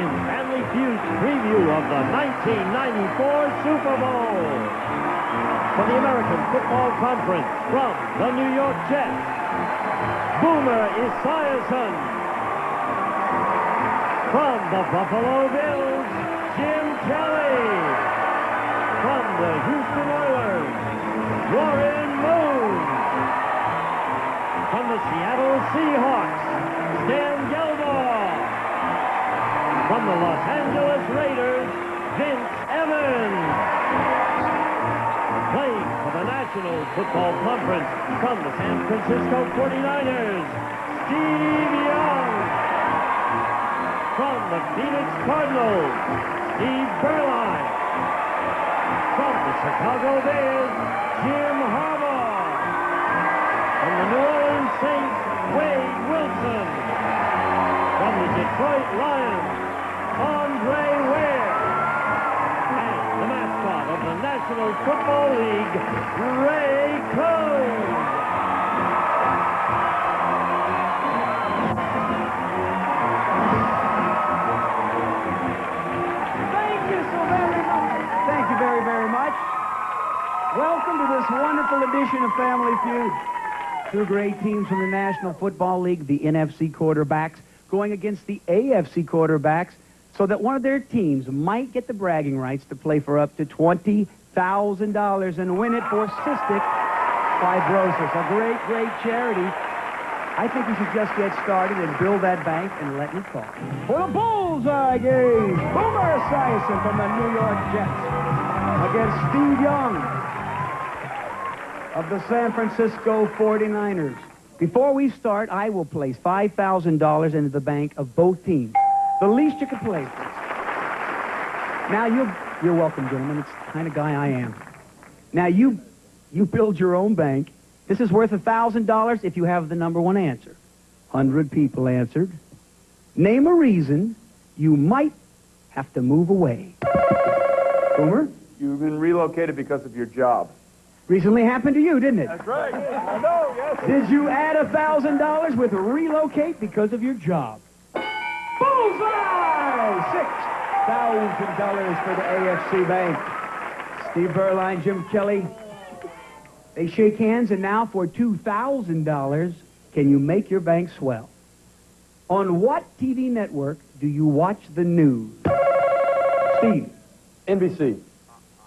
in Family Feud's preview of the 1994 Super Bowl. For the American Football Conference from the New York Jets, Boomer Esiason. From the Buffalo Bills, Jim Kelly. From the Houston Oilers, Warren Moon. From the Seattle Seahawks, Stan Gelbaugh. From the Los Angeles Raiders, Vince Evans. Playing for the National Football Conference from the San Francisco 49ers, Steve Young. From the Phoenix Cardinals, Steve Berline. From the Chicago Bears, Jim Harbaugh. From the New Orleans Saints, Wade Wilson. From the Detroit Lions, Andre Ware. And the mascot of the National Football League, Ray Cohn. Very, very much. Welcome to this wonderful edition of Family Feud. Two great teams from the National Football League, the NFC quarterbacks, going against the AFC quarterbacks so that one of their teams might get the bragging rights to play for up to $20,000 and win it for cystic fibrosis. A great, great charity. I think we should just get started and build that bank and let me talk. For the Bullseye game, Boomer Esiason from the New York Jets against Steve Young of the San Francisco 49ers. Before we start, I will place $5,000 into the bank of both teams. The least you could place. Now, you're welcome, gentlemen. It's the kind of guy I am. Now, you build your own bank. This is worth $1,000 if you have the number one answer. 100 people answered. Name a reason you might have to move away. Boomer? You've been relocated because of your job. Recently happened to you, didn't it? That's right. I know, yes. Did you add $1,000 with relocate because of your job? Bullseye! $6,000 for the AFC Bank. Steve Berline, Jim Kelly. They shake hands, and now for $2,000, can you make your bank swell? On what TV network do you watch the news? Steve? NBC.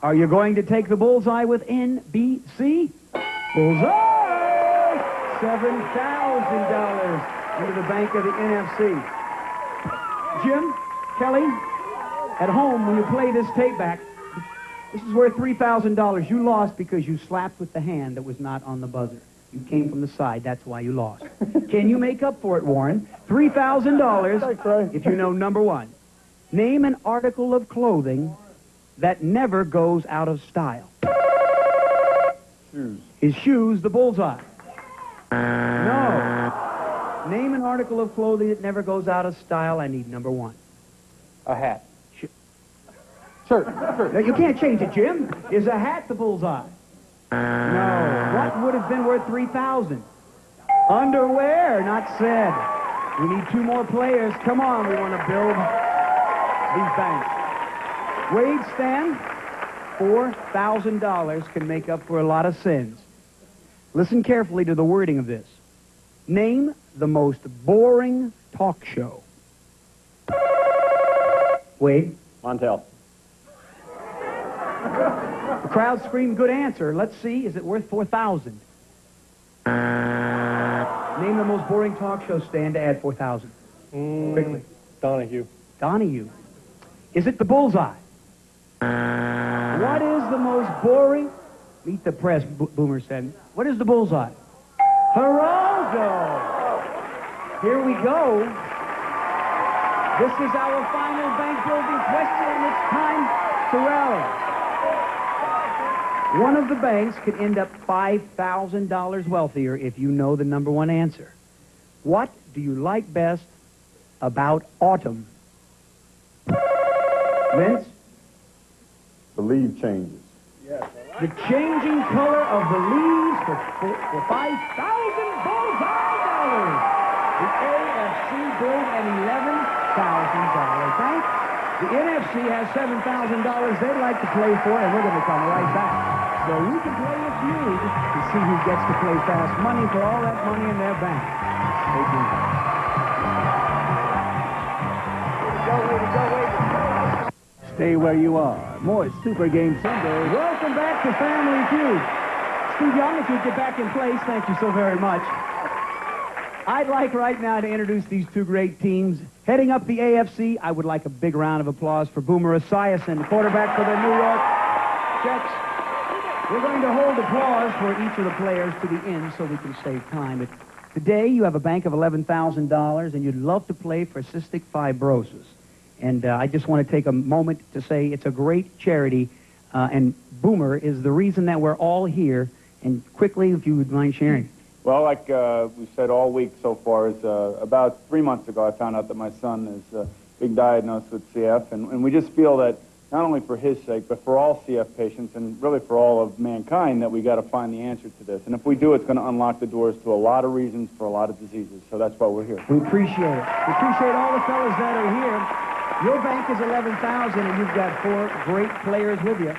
Are you going to take the bullseye with NBC? Bullseye! $7,000 into the bank of the NFC. Jim, Kelly, at home, when you play this tape back, this is worth $3,000. You lost because you slapped with the hand that was not on the buzzer. You came from the side. That's why you lost. Can you make up for it, Warren? $3,000 if you know number one. Name an article of clothing that never goes out of style. Shoes. His shoes, the bullseye. No. Name an article of clothing that never goes out of style. I need number one. A hat. Shirt. No, you can't change it, Jim. Is a hat the bullseye? No. What would have been worth $3,000? Underwear, not said. We need two more players. Come on, we want to build these banks. Wade, Stan, $4,000 can make up for a lot of sins. Listen carefully to the wording of this. Name the most boring talk show. Wade? Montel. The crowd screamed good answer. Let's see, is it worth $4,000? Name the most boring talk show, Stan, to add $4,000. Quickly. Donahue. Donahue. Is it the bullseye? What is the most boring? Meet the press, Boomer said. What is the bullseye? Geraldo. Here we go. This is our final bank building question, and it's time to rally. One of the banks could end up $5,000 wealthier if you know the number one answer. What do you like best about autumn? Vince? The leaf changes. Yes. The changing color of the leaves for $5,000 bullseye. The AFC built an $11,000 bank. The NFC has $7,000 they'd like to play for, and we're going to come right back. So you can play a feud to see who gets to play fast money for all that money in their bank. Stay tuned. Stay where you are. More Super Game Sunday. Welcome back to Family Feud. Steve Young, if you'd get back in place, thank you so very much. I'd like right now to introduce these two great teams. Heading up the AFC, I would like a big round of applause for Boomer Esiason, the quarterback for the New York Jets. We're going to hold applause for each of the players to the end so we can save time. But today you have a bank of $11,000 and you'd love to play for cystic fibrosis. And I just want to take a moment to say it's a great charity, and Boomer is the reason that we're all here. And quickly, if you would mind sharing. Well, like we've said all week so far, is about 3 months ago I found out that my son is being diagnosed with CF, and we just feel that not only for his sake, but for all CF patients and really for all of mankind, that we got to find the answer to this. And if we do, it's going to unlock the doors to a lot of reasons for a lot of diseases. So that's why we're here. We appreciate it. We appreciate all the fellas that are here. Your bank is $11,000, and you've got 4 great players with you.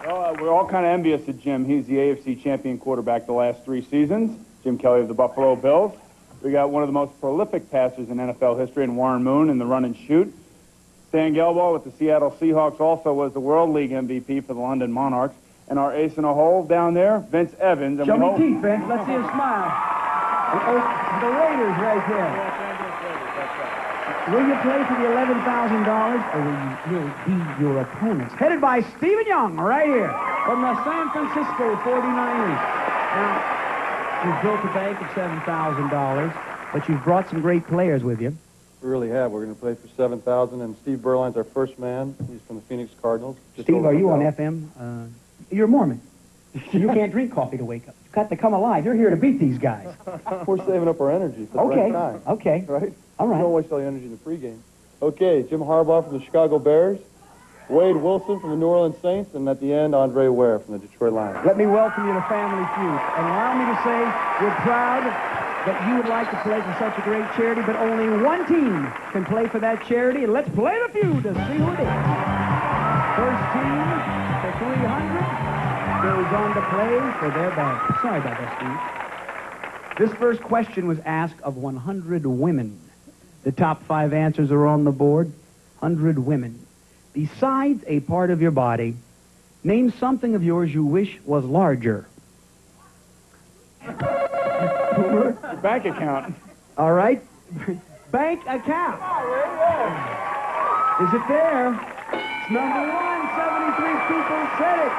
Well, we're all kind of envious of Jim. He's the AFC champion quarterback the last 3 seasons. Jim Kelly of the Buffalo Bills. We got one of the most prolific passers in NFL history in Warren Moon in the run and shoot. Stan Gelbaugh with the Seattle Seahawks also was the World League MVP for the London Monarchs. And our ace in a hole down there, Vince Evans. And show me teeth, Vince. Let's see him smile. The Raiders right there. Will you play for the $11,000, or will you be your opponents? Headed by Stephen Young, right here, from the San Francisco 49ers. Now, you've built a bank of $7,000, but you've brought some great players with you. We really have. We're going to play for $7,000, and Steve Berline's our first man. He's from the Phoenix Cardinals. Steve, are you on FM? You're Mormon. You can't drink coffee to wake up. You've got to come alive. You're here to beat these guys. We're saving up our energy for the right time. Okay. Right? All right. Don't waste all your energy in the pregame. Okay, Jim Harbaugh from the Chicago Bears, Wade Wilson from the New Orleans Saints, and at the end, Andre Ware from the Detroit Lions. Let me welcome you to Family Feud. And allow me to say we're proud that you would like to play for such a great charity, but only one team can play for that charity. And let's play the feud to see who it is. First team for 300 goes on to play for their bank. Sorry about that, Steve. This first question was asked of 100 women. The top 5 answers are on the board. 100 women. Besides a part of your body, name something of yours you wish was larger. Your bank account. All right. Bank account. Is it there? It's number 1. 73 people said it.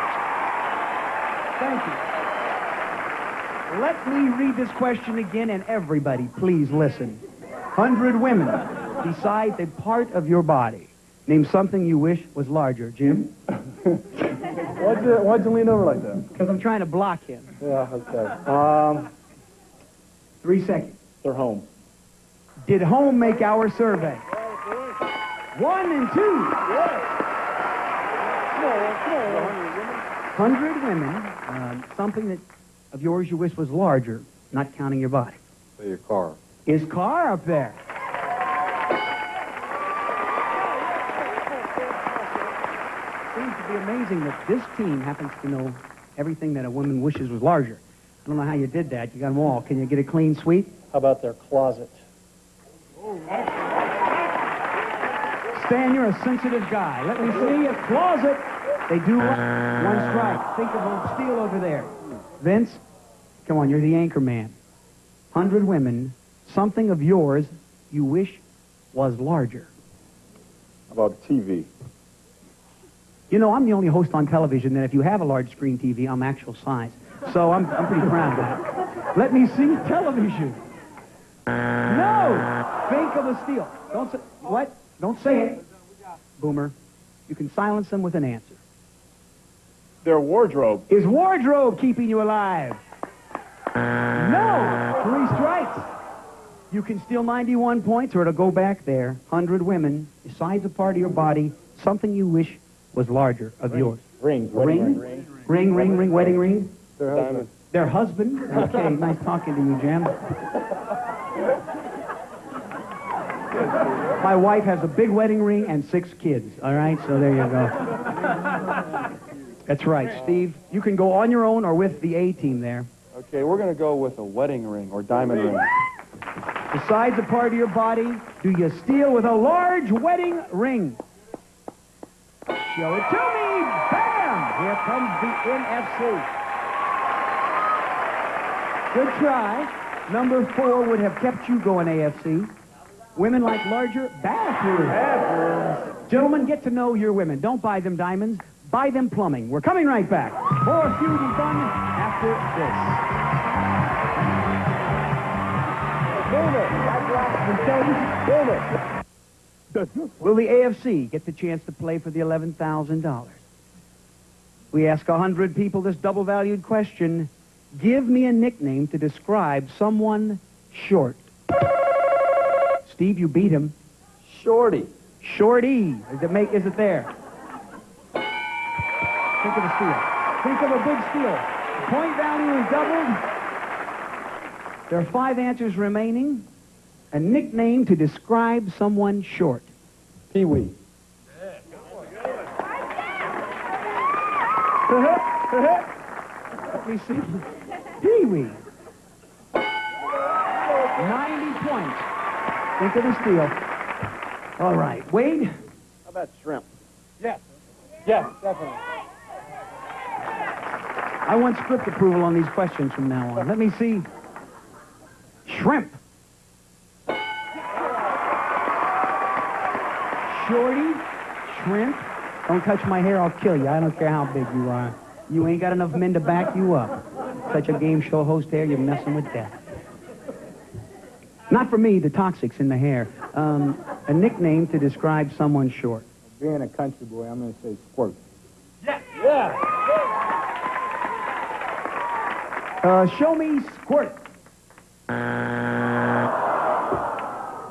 Thank you. Let me read this question again, and everybody, please listen. 100 women, besides a part of your body. Name something you wish was larger. Jim? Why'd you lean over like that? Because I'm trying to block him. Yeah, okay. 3 seconds. They're home. Did home make our survey? 1 and 2. Yes. 100 women, something that of yours you wish was larger, not counting your body. Say your car. Is car up there? Seems to be amazing that this team happens to know everything that a woman wishes was larger. I don't know how you did that. You got them all. Can you get a clean sweep? How about their closet? Stan, you're a sensitive guy. Let me see a closet. They do one strike. Think of a steal over there. Vince, come on, you're the anchor man. 100 women, something of yours you wish was larger. How about TV? You know, I'm the only host on television that if you have a large screen TV, I'm actual size. So I'm pretty proud of that. Let me see television. No! Think of a steal. Don't say, what? Don't say it. Boomer, you can silence them with an answer. Their wardrobe. Is wardrobe keeping you alive? No! 3 strikes. You can steal 91 points or it'll go back there. 100 women, besides a part of your body, something you wish was larger of yours. Ring. Ring, wedding ring. Their husband. Their husband? Okay, nice talking to you, Jim. My wife has a big wedding ring and 6 kids. All right, so there you go. That's right, Steve. You can go on your own or with the A team there. Okay, we're going to go with a wedding ring or diamond ring. Besides a part of your body, do you steal with a large wedding ring? Show it to me. Bam! Here comes the NFC. Good try. Number 4 would have kept you going, AFC. Women like larger bathrooms. Gentlemen, get to know your women. Don't buy them diamonds. Buy them plumbing. We're coming right back. More Feud and Fun after this. Will the AFC get the chance to play for the $11,000? We ask 100 people this double-valued question. Give me a nickname to describe someone short. Steve, you beat him. Shorty. Shorty. Is it there? Think of a steal. Think of a big steal. The point value is doubled. There are 5 answers remaining. A nickname to describe someone short. Pee-wee. Let me see. Pee-wee. 90 points. Think of the steal. All right. Wade? How about shrimp? Yes. Yes, definitely. I want script approval on these questions from now on. Let me see. Shrimp. Shorty, shrimp. Don't touch my hair, I'll kill you. I don't care how big you are. You ain't got enough men to back you up. Such a game show host hair, you're messing with death. Not for me, the toxics in the hair. A nickname to describe someone short. Being a country boy, I'm going to say squirt. Show me squirt.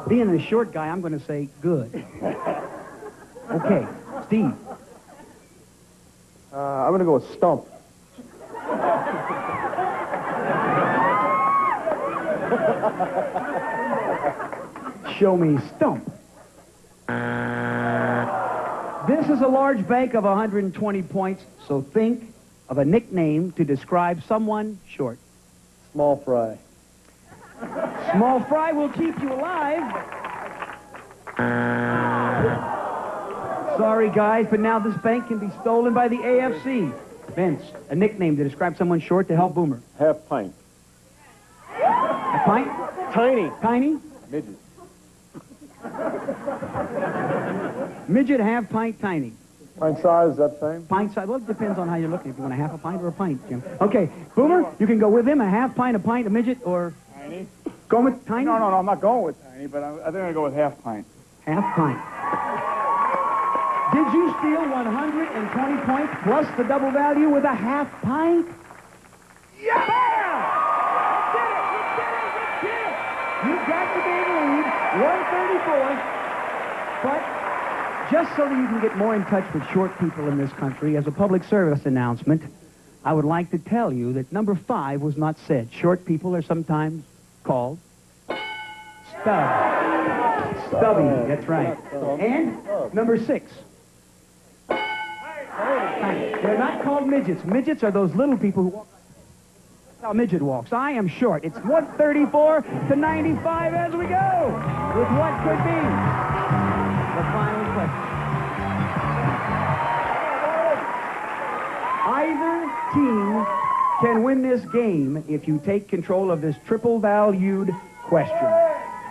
Being a short guy, I'm going to say good. Okay, Steve. I'm going to go with stump. Show me stump. This is a large bank of 120 points, so think of a nickname to describe someone short. Small fry. Small fry will keep you alive. Sorry, guys, but now this bank can be stolen by the AFC. Vince, a nickname to describe someone short to help Boomer. Half pint. A pint? Tiny. Tiny? Midget. Midget, half pint, tiny. Pint size, is that the same? Pint size? Well, it depends on how you're looking. If you want a half a pint or a pint, Jim. Okay, Boomer, you can go with him, a half pint, a midget, or... Tiny? Go with tiny? No, I'm not going with tiny, but I think I'm going to go with half pint. Half pint. Did you steal 120 points plus the double value with a half pint? Yeah! You got the big lead, 134. But just so that you can get more in touch with short people in this country, as a public service announcement, I would like to tell you that number 5 was not said. Short people are sometimes called stubby. That's right. And number 6. They're not called midgets. Midgets are those little people who walk. Now, midget walks. I am short. It's 134 to 95 as we go with what could be the final question. Either team can win this game if you take control of this triple-valued question.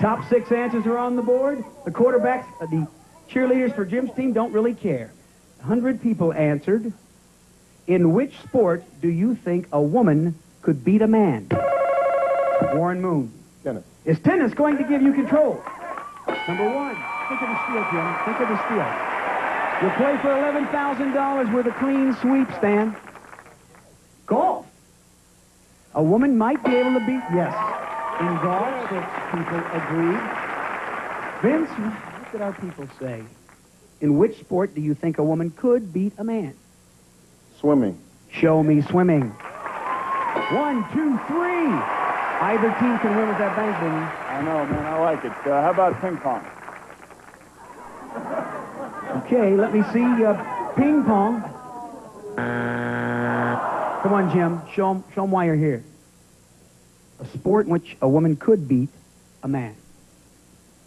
Top 6 answers are on the board. The quarterbacks, the cheerleaders for Jim's team don't really care. 100 people answered. In which sport do you think a woman could beat a man? Warren Moon. Tennis. Is tennis going to give you control? Number 1. Think of the steal, Jim. Think of the steal. You'll play for $11,000 with a clean sweep, Stan. Golf. A woman might be able to beat... Yes. In golf, 6 people agreed. Vince, what did our people say? In which sport do you think a woman could beat a man? Swimming. Show me swimming. 1, 2, 3. Either team can win with that bank, Boomer. I know, man. I like it. How about ping pong? Okay, let me see. Ping pong. Come on, Jim. Show them why you're here. A sport in which a woman could beat a man.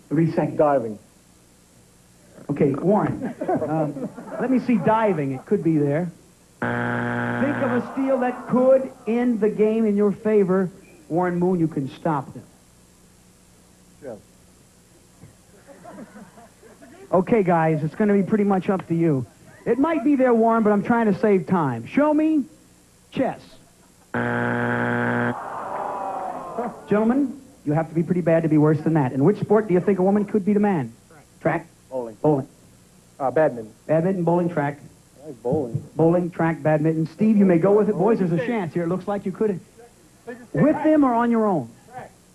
3 seconds. Diving. Okay, Warren. Let me see diving. It could be there. Think of a steal that could end the game in your favor. Warren Moon, you can stop them. Yes. Okay, guys, it's going to be pretty much up to you. It might be there, Warren, but I'm trying to save time. Show me chess. Gentlemen, you have to be pretty bad to be worse than that. In which sport do you think a woman could beat a man? Track? Bowling. Bowling. Badminton. Badminton, bowling, track. I like bowling. Bowling, track, badminton. Steve, you may go with it. Boys, there's a chance here. It looks like you could. With them or on your own?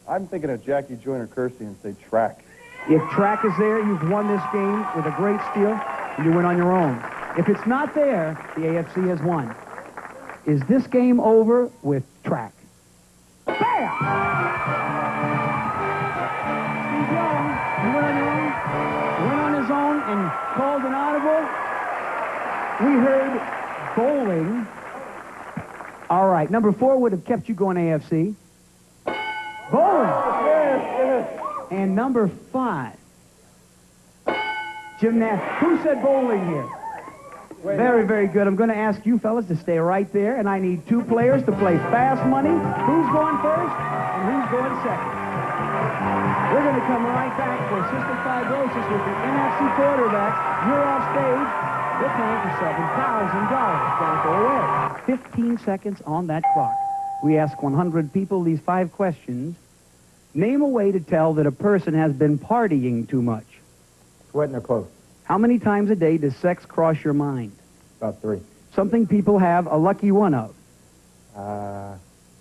I'm thinking of Jackie Joyner Kersey and say track. If track is there, you've won this game with a great steal, and you win on your own. If it's not there, the AFC has won. Is this game over with track? Bam! Steve Young, you went on your own, went on his own, and called an audible. We heard bowling. All right, number 4 would have kept you going AFC. Bowling. And number 5. Gymnastics. Who said bowling here? Very, very good. I'm going to ask you fellas to stay right there, and I need 2 players to play fast money. Who's going first and who's going second? We're going to come right back for cystic fibrosis with the NFC quarterbacks. You're off stage. We're playing for $7,000. Don't go away. 15 seconds on that clock. We ask 100 people these 5 questions. Name a way to tell that a person has been partying too much. Sweating their clothes. How many times a day does sex cross your mind? About 3. Something people have a lucky one of.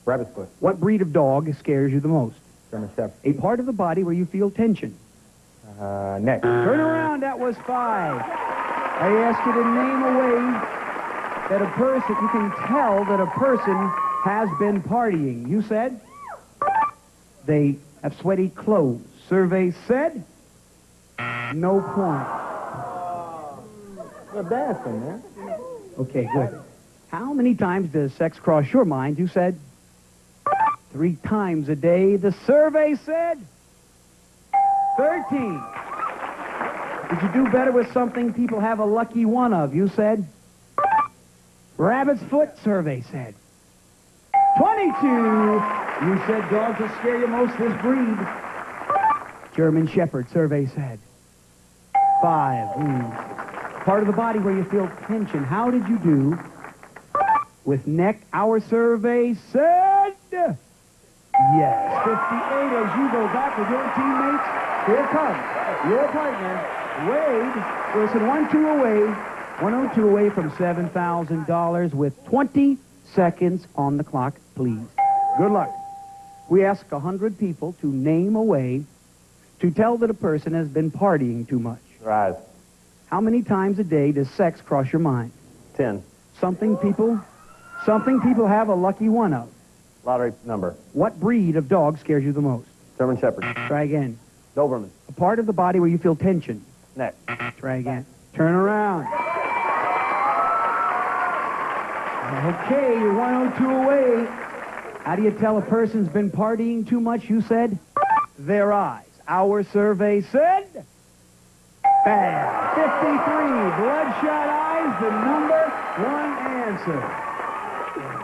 Rabbit's foot. What breed of dog scares you the most? German Shepherd. A part of the body where you feel tension. Neck. Turn around, that was 5. I asked you to name a way that a person, you can tell that a person has been partying. You said? They have sweaty clothes. Survey said? No point. They're dancing, man. Okay, good. How many times does sex cross your mind? You said 3 times a day. The survey said 13. Did you do better with something people have a lucky one of? You said rabbit's foot. Survey said 22. You said dogs will scare you most, this breed. German Shepherd. Survey said 5. Part of the body where you feel tension. How did you do with neck? Our survey said yes. 58 as you go back with your teammates. Here comes your partner, Wade Wilson. 1-2 away. 102 away from $7,000 with 20 seconds on the clock, please. Good luck. We ask 100 people to name a way to tell that a person has been partying too much. Rise. How many times a day does sex cross your mind? 10. Something people have a lucky one of. Lottery number. What breed of dog scares you the most? German Shepherd. Try again. Doberman. A part of the body where you feel tension. Neck. Try again. Turn around. Okay, you're 102 away. How do you tell a person's been partying too much? You said their eyes. Our survey said bam. 53. Bloodshot eyes, the number 1 answer.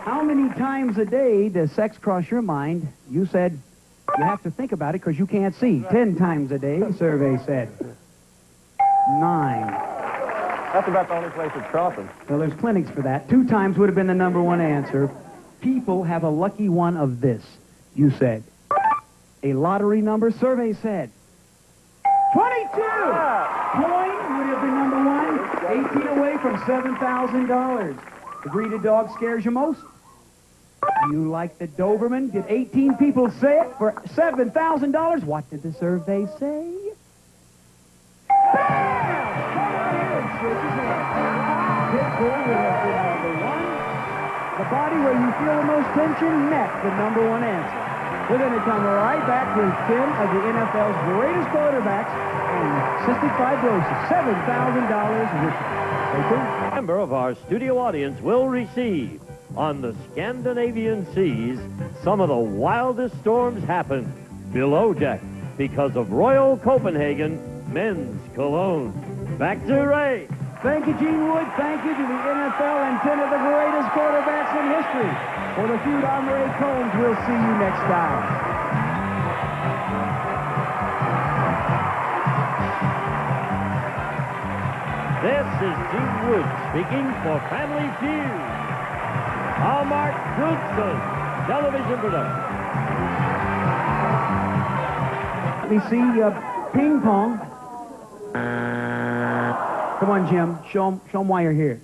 How many times a day does sex cross your mind? You said you have to think about it because you can't see. 10 times a day, survey said 9. That's about the only place it's crossing. Well, there's clinics for that. 2 times would have been the number 1 answer. People have a lucky one of this, you said. A lottery number, survey said 22. Point would have been number 1. 18 away from $7,000. The breed of dog scares you most? You like the Doberman? Did 18 people say it for $7,000? What did the survey say? Pitbull would have been number 1. The body where you feel the most tension, neck, the number 1 answer. We're going to come right back with 10 of the NFL's greatest quarterbacks and cystic fibrosis, $7,000 with Stay tuned. A member of our studio audience will receive. On the Scandinavian seas, some of the wildest storms happen below deck because of Royal Copenhagen Men's Cologne. Back to Ray. Thank you, Gene Wood. Thank you to the NFL and 10 of the greatest quarterbacks in history. For the Feud, I'm Ray Combs. We'll see you next time. This is Gene Wood speaking for Family Feud. A Mark Goodson television production. Let me see ping pong. Come on, Jim. Show 'em why you're here.